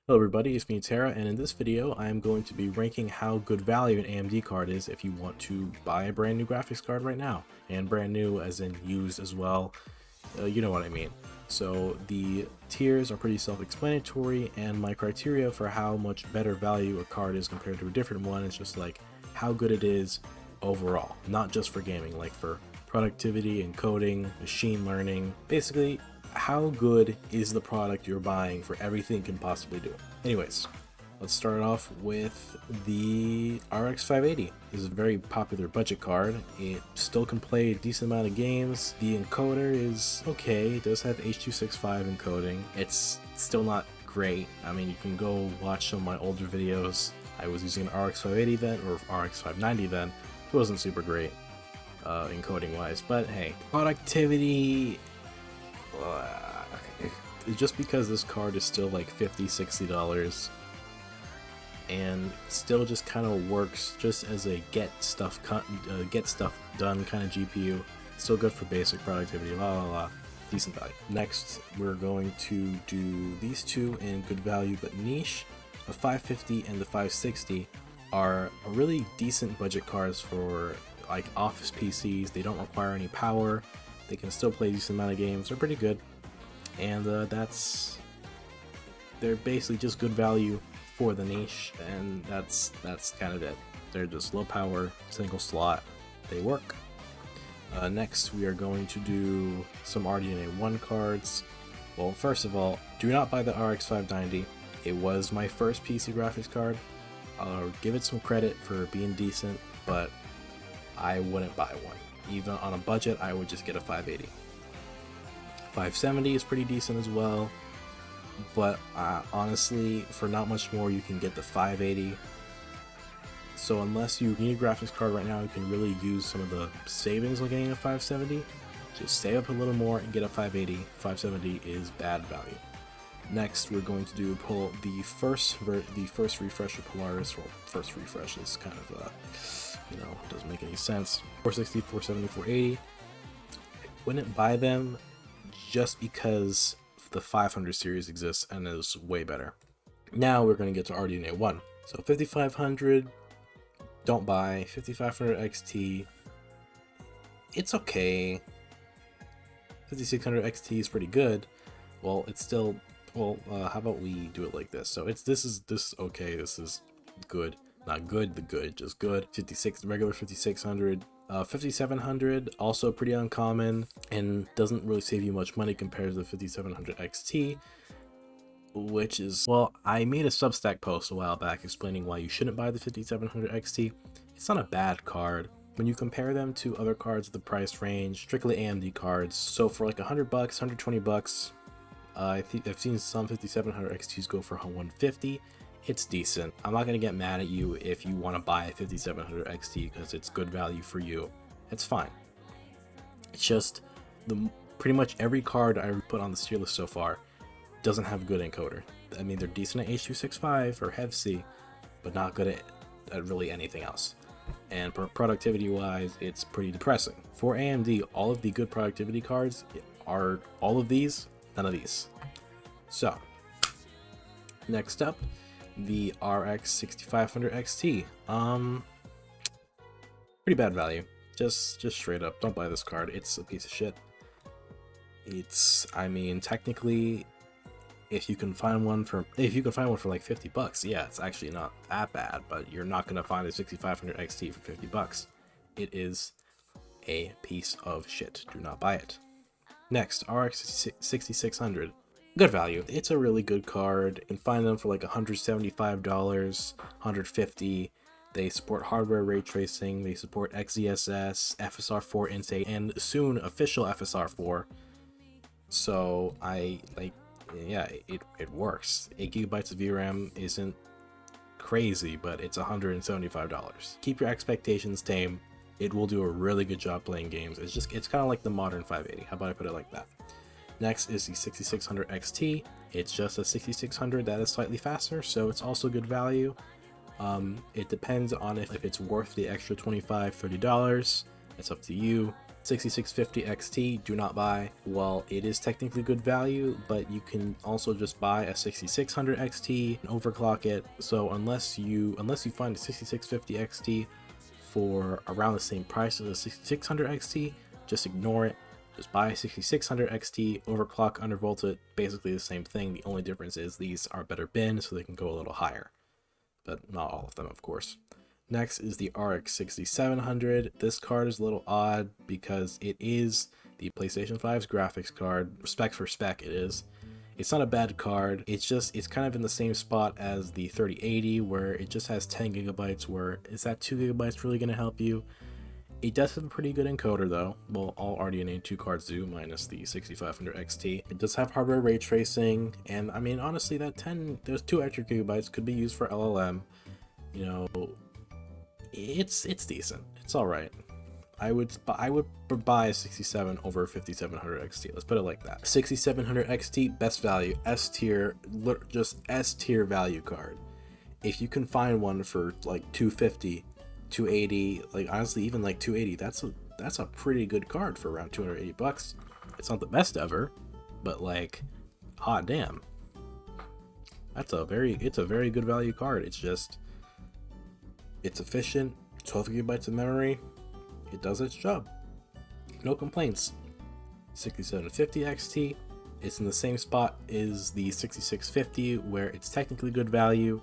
Hello everybody, it's me Tara, and in this video I am going to be ranking how good value an AMD card is if you want to buy a brand new graphics card right now. And brand new as in used as well, you know what I mean. So the tiers are pretty self-explanatory, and my criteria for how much better value a card is compared to a different one is just like how good it is overall, not just for gaming, like for productivity, encoding, machine learning, basically how good is the product you're buying for everything it can possibly do. Anyways, let's start off with the RX 580. This is a very popular budget card. It still can play a decent amount of games. The encoder is okay. It does have H.265 encoding. It's still not great. I mean, you can go watch some of my older videos. I was using an RX 580 then, or RX 590 then. It wasn't super great encoding wise, but hey, productivity, just because this card is still like $50–$60 and still just kind of works just as a get stuff done kind of GPU, still good for basic productivity, decent value. Next, we're going to do these two in good value but niche. The 550 and the 560 are a really decent budget cards for like office PCs. They don't require any power. They can still play a decent amount of games. They're pretty good, and they're basically just good value for the niche, and that's kind of it. They're just low power, single slot. They work. Next, we are going to do some RDNA 1 cards. Well, first of all, do not buy the RX 590. It was my first PC graphics card. I'll give it some credit for being decent, but I wouldn't buy one. Even on a budget, I would just get a 580. 570 is pretty decent as well, but honestly, for not much more, you can get the 580. So unless you need a graphics card right now, you can really use some of the savings on getting a 570. Just save up a little more and get a 580. 570 is bad value. Next, we're going to pull the first refresher Polaris. Well, first refresh is kind of doesn't make any sense. 460, 470, 480. I wouldn't buy them just because the 500 series exists and is way better. Now we're going to get to RDNA 1. So 5500, don't buy. 5500 XT, it's okay. 5600 XT is pretty good. Well, it's still, how about we do it like this? So this is okay. This is good. Not good, the good, just good. Regular 5600. 5700, also pretty uncommon and doesn't really save you much money compared to the 5700 XT, which is, well, I made a Substack post a while back explaining why you shouldn't buy the 5700 XT. It's not a bad card when you compare them to other cards of the price range, strictly AMD cards. So for like $100, $120, I think I've seen some 5700 XTs go for $150. It's decent. I'm not going to get mad at you if you want to buy a 5700 XT because it's good value for you. It's fine. It's just pretty much every card I put on this tier list so far doesn't have a good encoder. I mean, they're decent at H.265 or HEVC, but not good at really anything else. And productivity wise, it's pretty depressing. For AMD, all of the good productivity cards are all of these, none of these. So, next up, the RX 6500 XT. Pretty bad value. Just straight up, don't buy this card. It's a piece of shit. I mean, technically, if you can find one for like $50, yeah, it's actually not that bad. But you're not gonna find a 6500 XT for $50. It is a piece of shit. Do not buy it. Next, RX 6600. Good value. It's a really good card. You can find them for like $175, $150. They support hardware ray tracing. They support XeSS, FSR4 Instate, and soon official FSR4. So it works. 8 GB of VRAM isn't crazy, but it's $175. Keep your expectations tame. It will do a really good job playing games. It's kind of like the modern 580. How about I put it like that? Next is the 6600 XT. It's just a 6600 that is slightly faster, so it's also good value. It depends on if it's worth the extra $25–$30. It's up to you. 6650 XT, do not buy. Well, it is technically good value, but you can also just buy a 6600 XT and overclock it. So unless you find a 6650 XT for around the same price as a 6600 XT, just ignore it. Just buy a 6600 XT, overclock, undervolt it, basically the same thing. The only difference is these are better bin, so they can go a little higher, but not all of them, of course. Next is the RX 6700. This card is a little odd because it is the PlayStation 5's graphics card. Spec for spec it is. It's not a bad card. It's kind of in the same spot as the 3080, where it just has 10 gigabytes, where is that 2 gigabytes really going to help you? It does have a pretty good encoder though. Well, all RDNA 2 cards do, minus the 6500 XT. It does have hardware ray tracing, and I mean, honestly, those 2 extra gigabytes could be used for LLM. You know, it's decent. It's all right. I would buy a 67 over 5700 XT. Let's put it like that. 6700 XT, best value, S tier, just S tier value card. If you can find one for like 250, 280, like honestly even like 280, that's a pretty good card for around 280 bucks. It's not the best ever, but like, hot damn, it's a very good value card. It's efficient, 12 gigabytes of memory, it does its job, no complaints. 6750 XT, it's in the same spot as the 6650, where it's technically good value,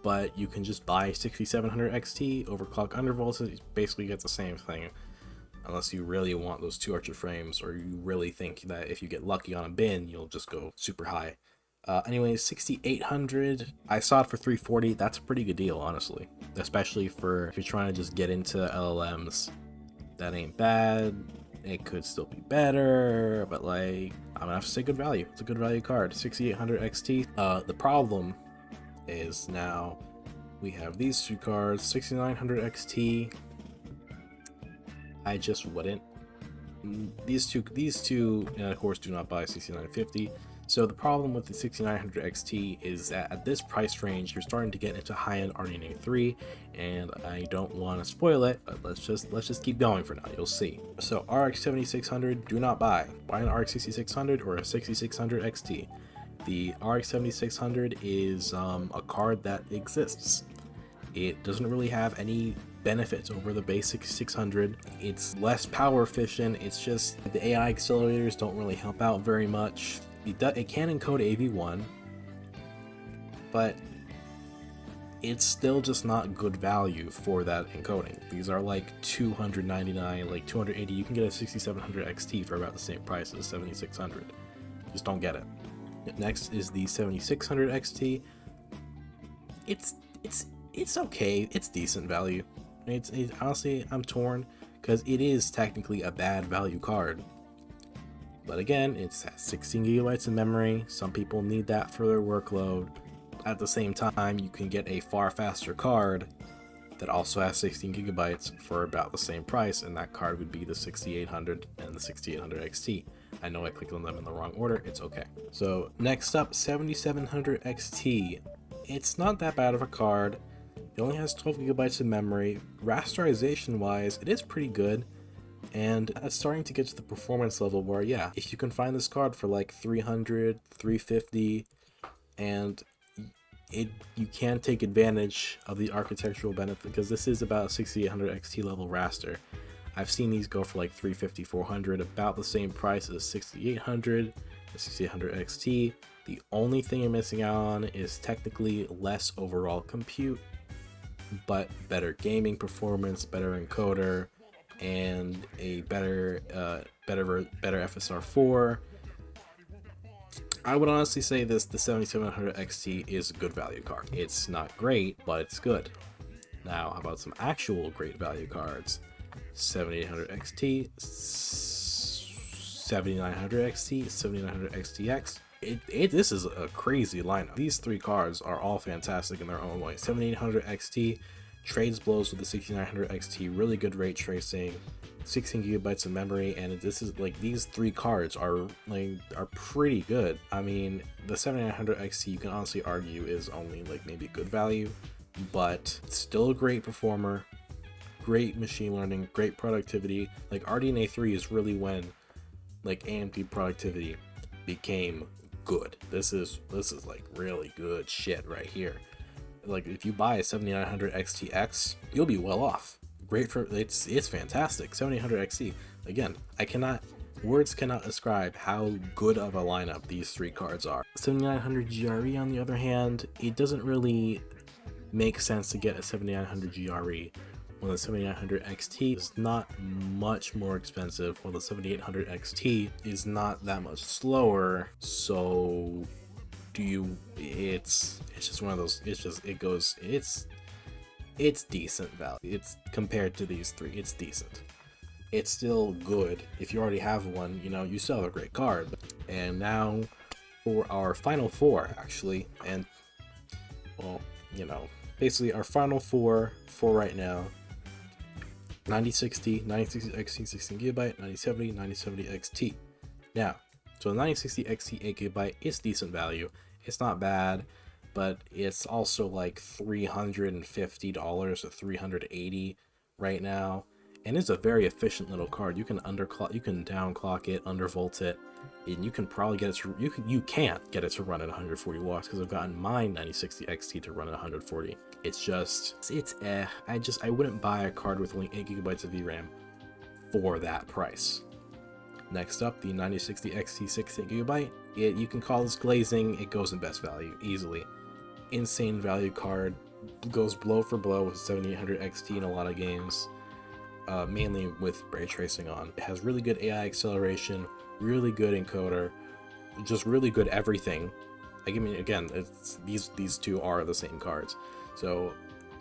but you can just buy 6700 XT, overclock, undervolt, it basically gets the same thing, unless you really want those 2 Archer frames, or you really think that if you get lucky on a bin, you'll just go super high. Anyways, 6800, I saw it for 340. That's a pretty good deal, honestly, especially for if you're trying to just get into LLMs. That ain't bad. It could still be better, but like, I'm gonna have to say good value. It's a good value card. 6800 XT. The problem is now we have these 2 cards, 6900 XT. I just wouldn't. These two, and of course, do not buy 6950. So the problem with the 6900 XT is that at this price range, you're starting to get into high-end RDNA 3, and I don't want to spoil it, but let's just keep going for now. You'll see. So RX 7600, do not buy. Buy an RX 6600 or a 6600 XT. The RX 7600 is a card that exists. It doesn't really have any benefits over the basic 600. It's less power efficient. It's just the AI accelerators don't really help out very much. It can encode AV1, but it's still just not good value for that encoding. These are like $299, like $280. You can get a 6700 XT for about the same price as 7600. Just don't get it. Next is the 7600 XT. It's okay. It's decent value. Honestly, I'm torn because it is technically a bad value card. But again, it's 16 gigabytes of memory. Some people need that for their workload. At the same time, you can get a far faster card that also has 16 gigabytes for about the same price, and that card would be the 6800 and the 6800 XT. I know I clicked on them in the wrong order, it's okay. So next up, 7700 XT. It's not that bad of a card. It only has 12 gigabytes of memory. Rasterization wise, it is pretty good. And it's starting to get to the performance level where, yeah, if you can find this card for like 300, 350, and you can take advantage of the architectural benefit, because this is about a 6800 XT level raster. I've seen these go for like 350, 400, about the same price as 6800, the 6800 XT. The only thing you're missing out on is technically less overall compute, but better gaming performance, better encoder, and a better FSR4. I would honestly say the 7700 XT is a good value card. It's not great, but it's good. Now, how about some actual great value cards? 7800 XT, 7900 XT, 7900 XTX. This is a crazy lineup. These 3 cards are all fantastic in their own way. 7800 XT trades blows with the 6900 XT, really good ray tracing, 16 gigabytes of memory, and this is like, these 3 cards are pretty good. I mean, the 7900 XT you can honestly argue is only like maybe good value, but still a great performer, great machine learning, great productivity. Like RDNA 3 is really when like AMD productivity became good. This is like really good shit right here. Like if you buy a 7900 XTX, you'll be well off. Great for it's fantastic. 7800 XT. Again, words cannot describe how good of a lineup these three cards are. 7900 GRE on the other hand, it doesn't really make sense to get a 7900 GRE when the 7900 XT is not much more expensive, while the 7800 XT is not that much slower. So it's just one of those, it's decent value. It's compared to these three, it's decent. It's still good. If you already have one, you know, you still have a great card. And now for our final four, actually, and well, you know, basically our final four for right now: 9060, 9060 XT 16GB, 9070, 9070 XT. Now, so the 9060 XT 8GB is decent value. It's not bad, but it's also like $350 to $380 right now. And it's a very efficient little card. You can underclock, you can downclock it, undervolt it, and you can probably get it to, you can't get it to run at 140 watts, because I've gotten my 9060 XT to run at 140. It's just, I wouldn't buy a card with only 8GB of VRAM for that price. Next up, the 9060 XT 16GB. You can call this glazing. It goes in best value easily. Insane value card, goes blow for blow with 7800 XT in a lot of games. Mainly with ray tracing on. It has really good AI acceleration, really good encoder, just really good everything. I mean, again, these two are the same cards, so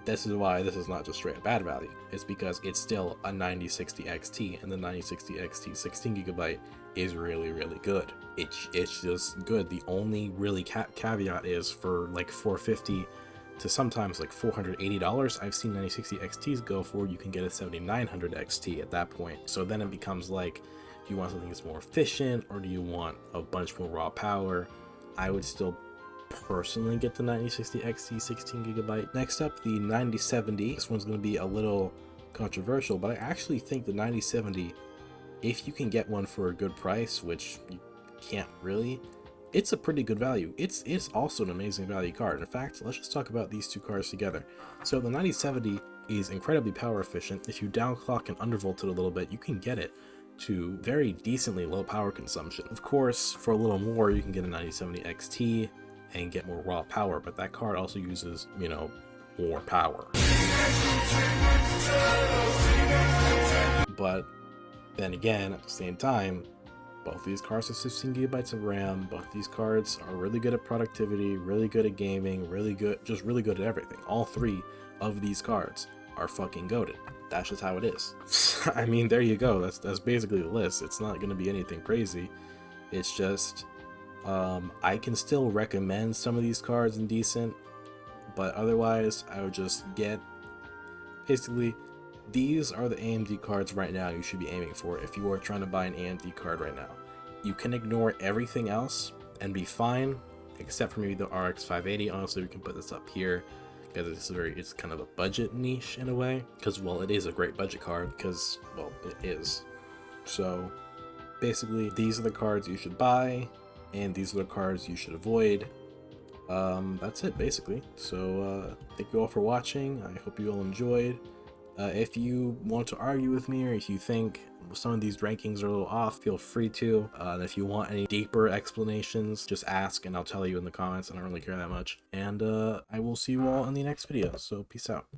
this is why this is not just straight bad value. It's because it's still a 9060 XT, and the 9060 XT 16GB is really good. It's just good. The only really caveat is for like $450 to sometimes like $480, I've seen 9060 XTs go for, you can get a 7900 XT at that point. So then it becomes like, do you want something that's more efficient, or do you want a bunch more raw power? I would still personally get the 9060 XT 16GB. Next up, the 9070. This one's going to be a little controversial, but I actually think the 9070, if you can get one for a good price, which you can't really, it's a pretty good value. It's also an amazing value card. In fact, let's just talk about these two cards together. So the 9070 is incredibly power efficient. If you downclock and undervolt it a little bit, you can get it to very decently low power consumption. Of course, for a little more, you can get a 9070 XT and get more raw power, but that card also uses, you know, more power. But then again, at the same time, both these cards have 16GB of RAM. Both these cards are really good at productivity, really good at gaming, really good at everything. All three of these cards are fucking goated. That's just how it is. I mean, there you go. That's basically the list. It's not going to be anything crazy. It's just, I can still recommend some of these cards in decent, but otherwise, I would just get, basically, these are the AMD cards right now you should be aiming for if you are trying to buy an AMD card right now. You can ignore everything else and be fine, except for maybe the RX 580. Honestly, we can put this up here because it's kind of a budget niche in a way, because, well, it is a great budget card because, well, it is. So basically, these are the cards you should buy, and these are the cards you should avoid. That's it, basically. So thank you all for watching. I hope you all enjoyed. If you want to argue with me, or if you think some of these rankings are a little off, feel free to. And if you want any deeper explanations, just ask and I'll tell you in the comments. I don't really care that much. And I will see you all in the next video. So peace out.